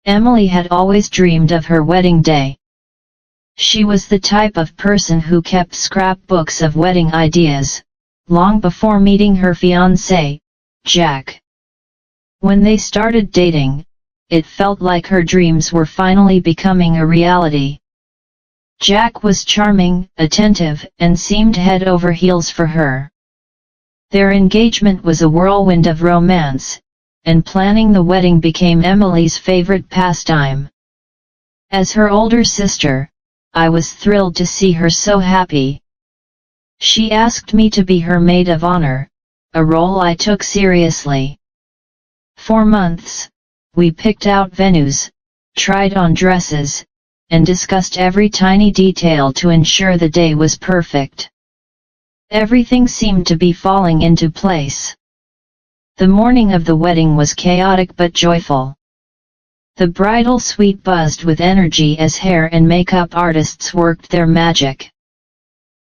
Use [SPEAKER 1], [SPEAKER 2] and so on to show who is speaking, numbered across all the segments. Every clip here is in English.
[SPEAKER 1] Emily had always dreamed of her wedding day. She was the type of person who kept scrapbooks of wedding ideas, long before meeting her fiancé, Jack. When they started dating, it felt like her dreams were finally becoming a reality. Jack was charming, attentive, and seemed head over heels for her. Their engagement was a whirlwind of romance, and planning the wedding became Emily's favorite pastime. As her older sister, I was thrilled to see her so happy. She asked me to be her maid of honor, a role I took seriously. For months, we picked out venues, tried on dresses, and discussed every tiny detail to ensure the day was perfect. Everything seemed to be falling into place. The morning of the wedding was chaotic but joyful. The bridal suite buzzed with energy as hair and makeup artists worked their magic.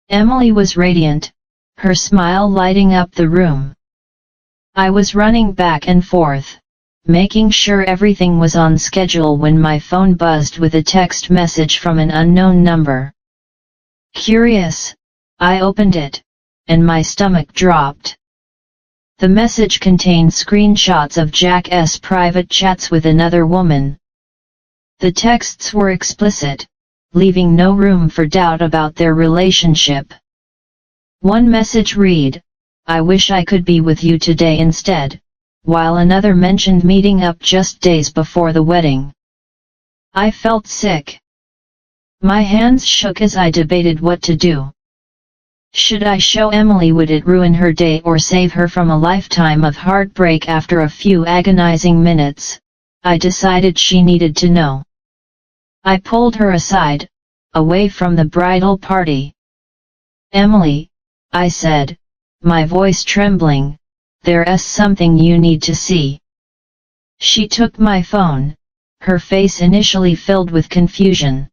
[SPEAKER 1] Emily was radiant, her smile lighting up the room. I was running back and forth, making sure everything was on schedule when my phone buzzed with a text message from an unknown number. Curious, I opened it, and my stomach dropped. The message contained screenshots of Jack's private chats with another woman. The texts were explicit, leaving no room for doubt about their relationship. One message read, "I wish I could be with you today instead," while another mentioned meeting up just days before the wedding. I felt sick. My hands shook as I debated what to do. Should I show Emily? Would it ruin her day or save her from a lifetime of heartbreak? After a few agonizing minutes, I decided she needed to know. I pulled her aside, away from the bridal party. "Emily," I said, my voice trembling, "there's something you need to see." She took my phone, her face initially filled with confusion.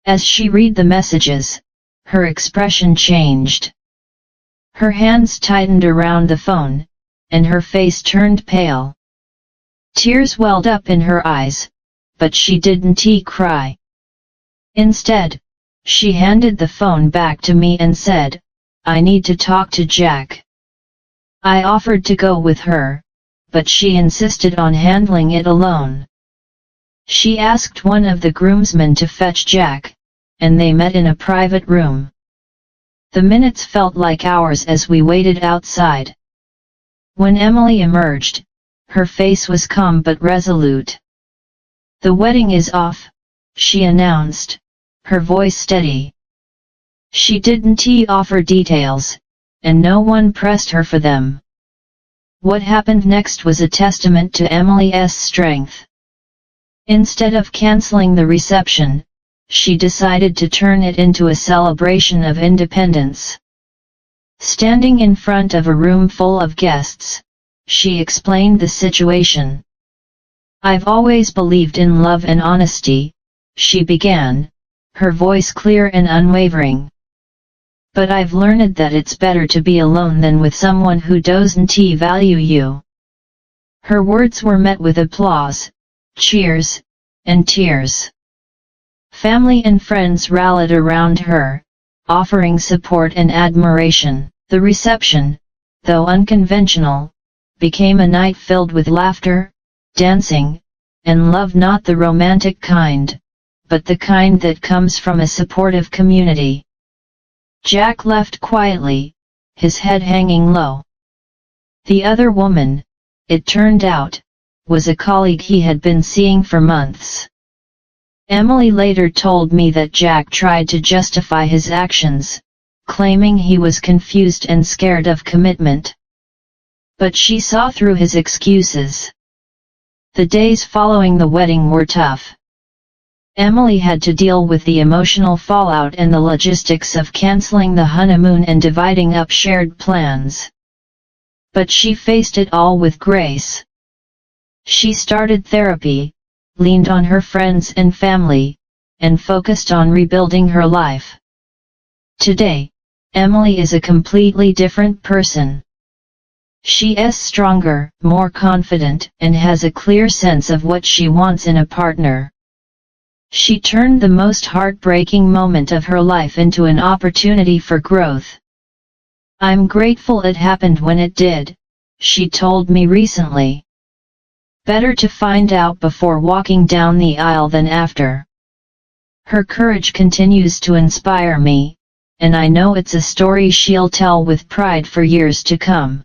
[SPEAKER 1] As she read the messages, her expression changed. Her hands tightened around the phone, and her face turned pale. Tears welled up in her eyes, but she didn't cry. Instead, she handed the phone back to me and said, "I need to talk to Jack." I offered to go with her, but she insisted on handling it alone. She asked one of the groomsmen to fetch Jack, and they met in a private room. The minutes felt like hours as we waited outside. When Emily emerged, her face was calm but resolute. "The wedding is off," she announced, her voice steady. She didn't offer details, and no one pressed her for them. What happened next was a testament to Emily's strength. Instead of canceling the reception, she decided to turn it into a celebration of independence. Standing in front of a room full of guests, she explained the situation. "I've always believed in love and honesty," she began, her voice clear and unwavering. "But I've learned that it's better to be alone than with someone who doesn't value you." Her words were met with applause, cheers, and tears. Family and friends rallied around her, offering support and admiration. The reception, though unconventional, became a night filled with laughter, dancing, and love, not the romantic kind, but the kind that comes from a supportive community. Jack left quietly, his head hanging low. The other woman, it turned out, was a colleague he had been seeing for months. Emily later told me that Jack tried to justify his actions, claiming he was confused and scared of commitment. But she saw through his excuses. The days following the wedding were tough. Emily had to deal with the emotional fallout and the logistics of canceling the honeymoon and dividing up shared plans. But she faced it all with grace. She started therapy, leaned on her friends and family, and focused on rebuilding her life. Today, Emily is a completely different person. She's stronger, more confident, and has a clear sense of what she wants in a partner. She turned the most heartbreaking moment of her life into an opportunity for growth. I'm grateful it happened when it did, she told me recently. Better to find out before walking down the aisle than after. Her courage continues to inspire me, and I know it's a story she'll tell with pride for years to come.